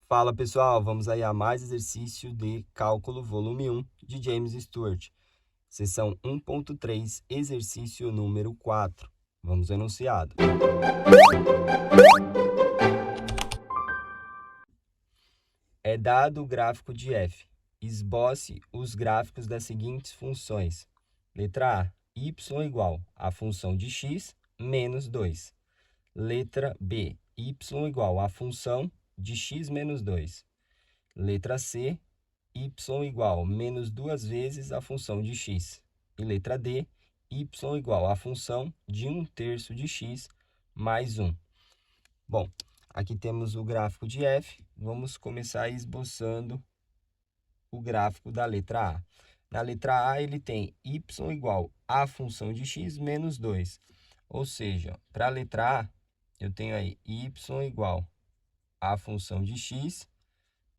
Fala pessoal, vamos aí a mais exercício de cálculo volume 1 de James Stewart. Seção 1.3, exercício número 4. Vamos ao enunciado. É dado o gráfico de f. Esboce os gráficos das seguintes funções. Letra A, y igual a função de x menos 2. Letra B, y igual a função de x menos 2. Letra C, y igual menos 2 vezes a função de x. E letra D, y igual a função de 1/3 de x mais 1. Bom, aqui temos o gráfico de f. Vamos começar esboçando o gráfico da letra A. Na letra A, ele tem y igual a função de x menos 2. Ou seja, para a letra A, eu tenho aí y igual a função de x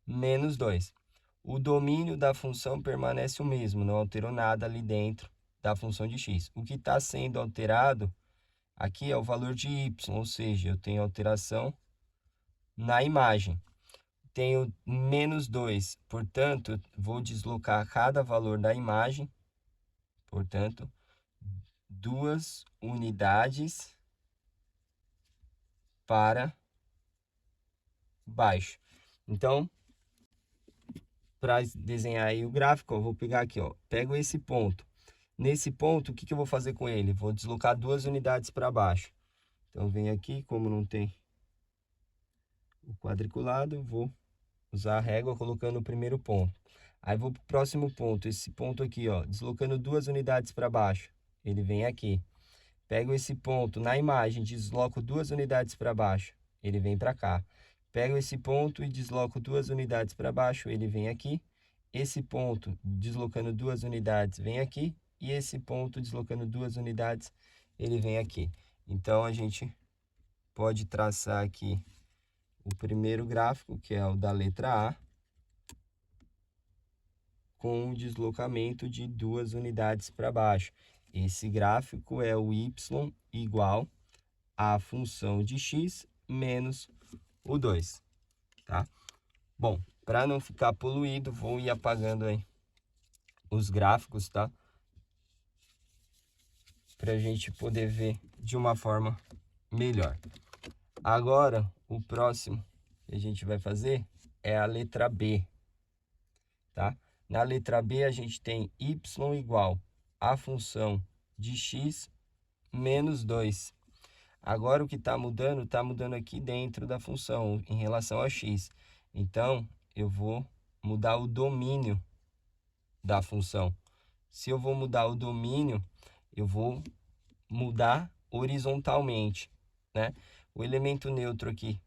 menos 2. O domínio da função permanece o mesmo, não alterou nada ali dentro da função de x. O que está sendo alterado aqui é o valor de y, ou seja, eu tenho alteração na imagem. Tenho menos 2, portanto, vou deslocar cada valor da imagem, portanto, 2 unidades para baixo. Então, para desenhar aí o gráfico, eu vou pegar aqui, ó, pego esse ponto. Nesse ponto, o que eu vou fazer com ele? Vou deslocar 2 unidades para baixo. Então, venho aqui, como não tem o quadriculado, vou usar a régua colocando o primeiro ponto. Aí, vou para o próximo ponto, esse ponto aqui, ó, deslocando 2 unidades para baixo. Ele vem aqui. Pego esse ponto na imagem, desloco 2 unidades para baixo. Ele vem para cá. Pego esse ponto e desloco 2 unidades para baixo. Ele vem aqui. Esse ponto, deslocando 2 unidades, vem aqui. E esse ponto, deslocando 2 unidades, ele vem aqui. Então, a gente pode traçar aqui o primeiro gráfico, que é o da letra A, com o deslocamento de 2 unidades para baixo. Esse gráfico é o y igual a função de x menos o 2, tá? Bom, para não ficar poluído, vou ir apagando aí os gráficos, tá? Para a gente poder ver de uma forma melhor. Agora, o próximo que a gente vai fazer é a letra B, tá? Na letra B, a gente tem y igual a função de x menos 2. Agora, o que está mudando aqui dentro da função, em relação a x. Então, eu vou mudar o domínio da função. Se eu vou mudar o domínio, eu vou mudar horizontalmente, né? O elemento neutro aqui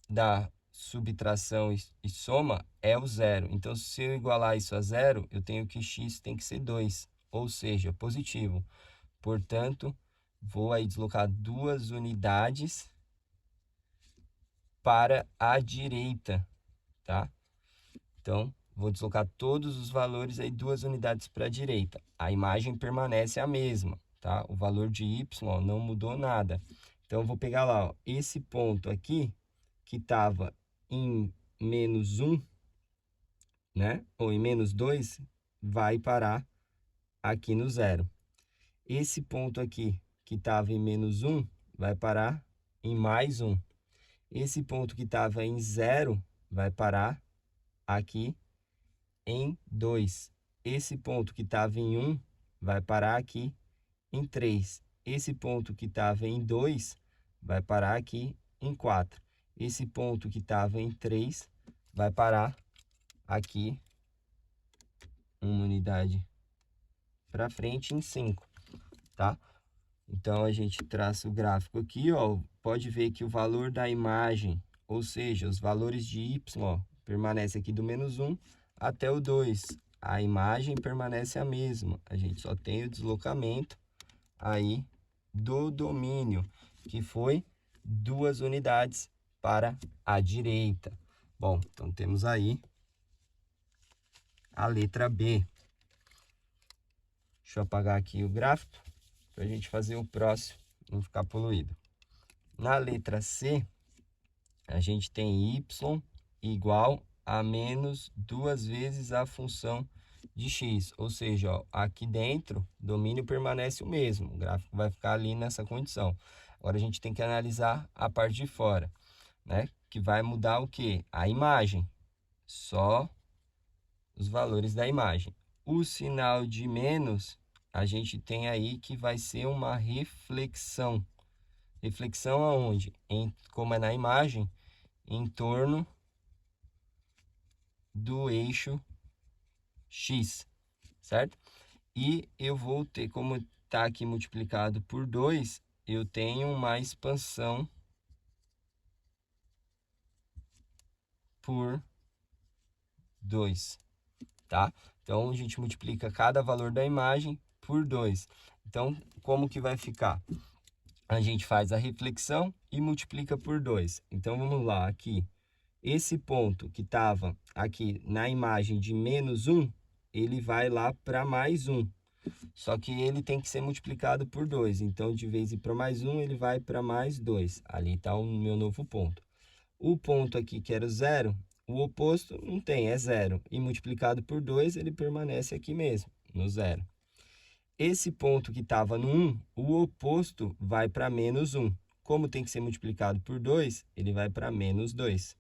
da subtração e soma é o zero. Então, se eu igualar isso a zero, eu tenho que x tem que ser 2, ou seja, positivo. Portanto, vou aí deslocar 2 unidades para a direita, tá? Então, vou deslocar todos os valores aí 2 unidades para a direita. A imagem permanece a mesma, tá? O valor de y, ó, não mudou nada. Então, eu vou pegar lá, ó, esse ponto aqui, que estava em menos 1, né? Ou em menos 2, vai parar aqui no zero. Esse ponto aqui, que estava em menos 1, vai parar em mais 1. Esse ponto que estava em 0 vai parar aqui em 2. Esse ponto que estava em 1 vai parar aqui em 3. Esse ponto que estava em 2 vai parar aqui em 4. Esse ponto que estava em 3 vai parar aqui uma unidade para frente em 5, tá? Então, a gente traça o gráfico aqui, ó, pode ver que o valor da imagem, ou seja, os valores de y, ó, permanece aqui do menos 1 até o 2. A imagem permanece a mesma, a gente só tem o deslocamento aí do domínio, que foi 2 unidades para a direita. Bom, então temos aí a letra B. Deixa eu apagar aqui o gráfico para a gente fazer o próximo, não ficar poluído. Na letra C, a gente tem y igual a menos 2 vezes a função de x. Ou seja, ó, aqui dentro, o domínio permanece o mesmo. O gráfico vai ficar ali nessa condição. Agora, a gente tem que analisar a parte de fora, né? Que vai mudar o quê? A imagem. Só os valores da imagem. O sinal de menos, a gente tem aí que vai ser uma reflexão. Reflexão aonde? Como é na imagem, em torno do eixo x, certo? E eu vou ter, como está aqui multiplicado por 2, eu tenho uma expansão por 2, tá? Então, a gente multiplica cada valor da imagem por 2. Então, como que vai ficar? A gente faz a reflexão e multiplica por 2. Então, vamos lá, aqui. Esse ponto que estava aqui na imagem de menos 1, ele vai lá para mais 1. Só que ele tem que ser multiplicado por 2. Então, de vez em para mais 1, ele vai para mais 2. Ali está o meu novo ponto. O ponto aqui, que era 0, o oposto não tem, é 0. E multiplicado por 2, ele permanece aqui mesmo, no 0. Esse ponto que estava no 1, o oposto vai para menos 1. Como tem que ser multiplicado por 2, ele vai para menos 2.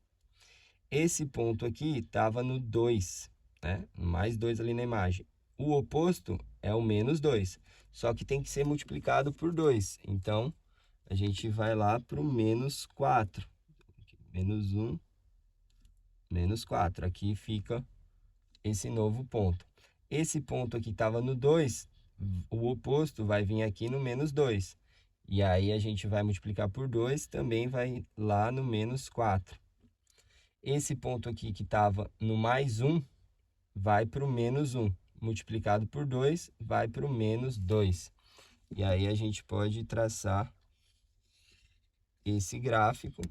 Esse ponto aqui estava no 2, né? Mais 2 ali na imagem. O oposto é o menos 2, só que tem que ser multiplicado por 2. Então, a gente vai lá para o menos 4. Menos 1, menos 4. Aqui fica esse novo ponto. Esse ponto aqui estava no 2, o oposto vai vir aqui no menos 2. E aí, a gente vai multiplicar por 2, também vai lá no menos 4. Esse ponto aqui que estava no mais 1, vai para o menos 1. Multiplicado por 2, vai para o menos 2. E aí, a gente pode traçar esse gráfico,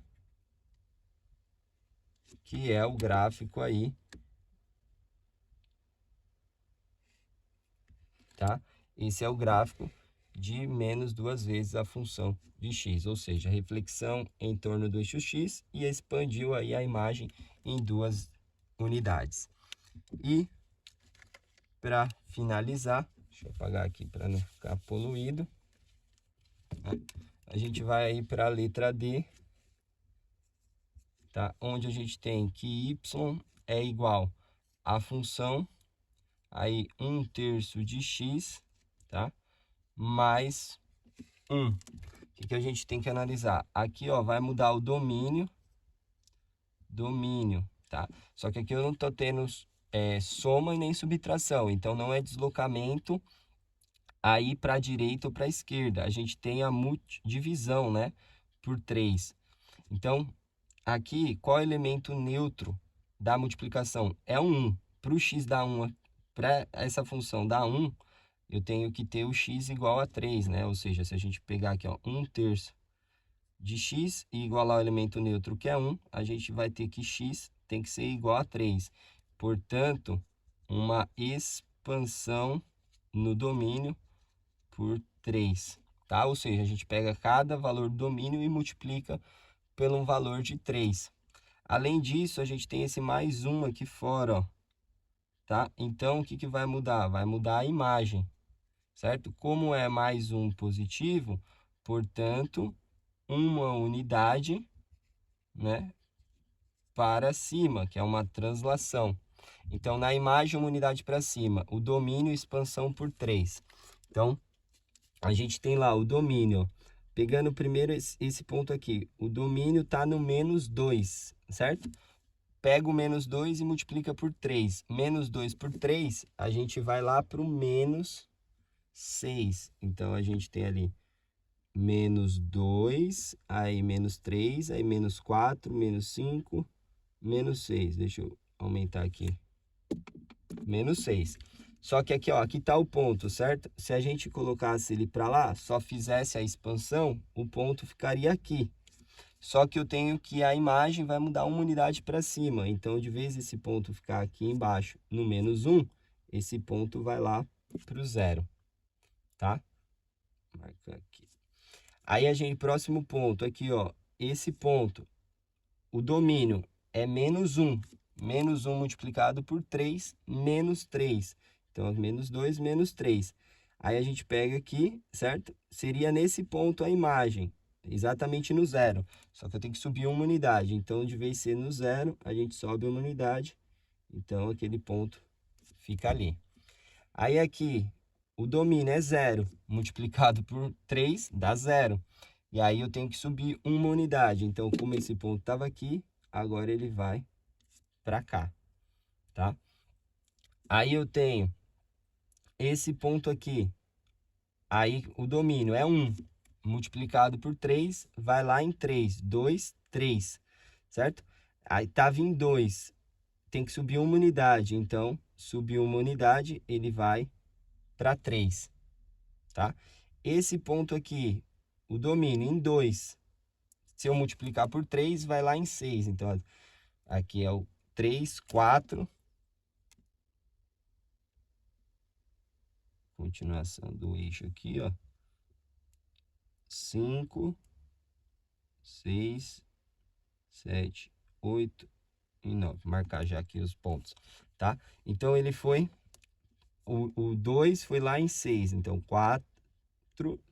que é o gráfico aí, tá? Esse é o gráfico de menos 2 vezes a função de x, ou seja, reflexão em torno do eixo x e expandiu aí a imagem em 2 unidades. E, para finalizar, deixa eu apagar aqui para não ficar poluído, né? A gente vai aí para a letra D, tá? Onde a gente tem que y é igual à função aí 1/3 de x, tá? Mais 1. O que a gente tem que analisar? Aqui, ó, vai mudar o domínio, tá? Só que aqui eu não estou tendo soma e nem subtração, então não é deslocamento aí para a direita ou para a esquerda. A gente tem a divisão, né, por 3. Então, aqui, qual é o elemento neutro da multiplicação? É o 1. Para o x dar 1, para essa função dar 1, eu tenho que ter o x igual a 3, né? Ou seja, se a gente pegar aqui, ó, 1/3 de x e igualar o elemento neutro, que é 1, a gente vai ter que x tem que ser igual a 3. Portanto, uma expansão no domínio por 3, tá? Ou seja, a gente pega cada valor do domínio e multiplica pelo um valor de 3. Além disso, a gente tem esse mais 1 aqui fora, ó, tá? Então, o que vai mudar? Vai mudar a imagem, certo? Como é mais 1 positivo, portanto, uma unidade, né, para cima, que é uma translação. Então, na imagem, uma unidade para cima, o domínio expansão por 3. Então, a gente tem lá o domínio. Pegando primeiro esse ponto aqui, o domínio está no menos 2, certo? Pega o menos 2 e multiplica por 3. Menos 2 por 3, a gente vai lá para o menos 6. Então, a gente tem ali menos 2, aí menos 3, aí menos 4, menos 5, menos 6. Deixa eu aumentar aqui. Menos 6. Só que aqui, ó, aqui tá o ponto, certo? Se a gente colocasse ele para lá, só fizesse a expansão, o ponto ficaria aqui. Só que eu tenho que a imagem vai mudar uma unidade para cima. Então, de vez esse ponto ficar aqui embaixo no menos 1, esse ponto vai lá para o 0, tá? Marca aqui. Aí, próximo ponto aqui, ó, esse ponto, o domínio é menos 1. Menos 1 multiplicado por 3, menos 3. Então, menos 2, menos 3. Aí a gente pega aqui, certo? Seria nesse ponto a imagem, exatamente no zero. Só que eu tenho que subir uma unidade. Então, de vez de ser no zero, a gente sobe uma unidade. Então, aquele ponto fica ali. Aí aqui, o domínio é 0, multiplicado por 3 dá 0. E aí eu tenho que subir uma unidade. Então, como esse ponto estava aqui, agora ele vai para cá, tá? Aí eu tenho esse ponto aqui. Aí o domínio é 1, multiplicado por 3, vai lá em 3. 2, 3, certo? Aí estava em 2, tem que subir uma unidade. Então, subir uma unidade, ele vai para 3, tá? Esse ponto aqui, o domínio em 2, se eu multiplicar por 3, vai lá em 6. Então, aqui é o 3, 4. Continuação do eixo aqui, ó. 5, 6, 7, 8 e 9. Marcar já aqui os pontos, tá? Então, ele foi... O 2 foi lá em 6. Então, 4,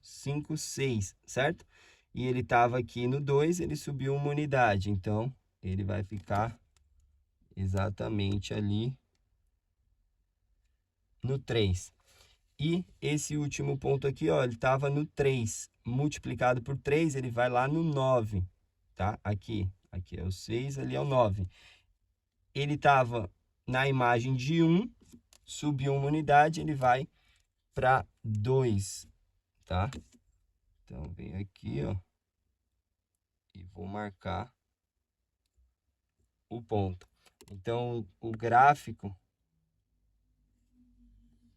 5, 6, certo? E ele estava aqui no 2, ele subiu uma unidade. Então, ele vai ficar exatamente ali no 3. E esse último ponto aqui, ó, ele estava no 3. Multiplicado por 3, ele vai lá no 9, tá? Aqui é o 6, ali é o 9. Ele estava na imagem de 1, subiu uma unidade, ele vai para 2, tá? Então, venho aqui, ó, e vou marcar o ponto. Então, o gráfico,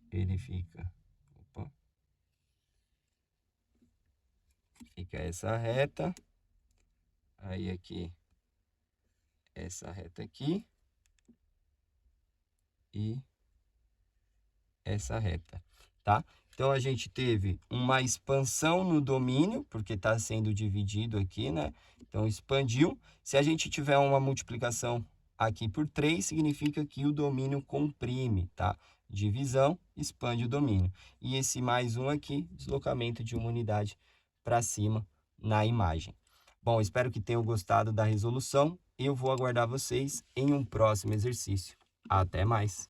ele fica... Opa, fica essa reta. Aí, aqui, essa reta aqui. E essa reta, tá? Então, a gente teve uma expansão no domínio, porque está sendo dividido aqui, né? Então, expandiu. Se a gente tiver uma multiplicação aqui por 3, significa que o domínio comprime, tá? Divisão, expande o domínio. E esse mais um aqui, deslocamento de uma unidade para cima na imagem. Bom, espero que tenham gostado da resolução. Eu vou aguardar vocês em um próximo exercício. Até mais!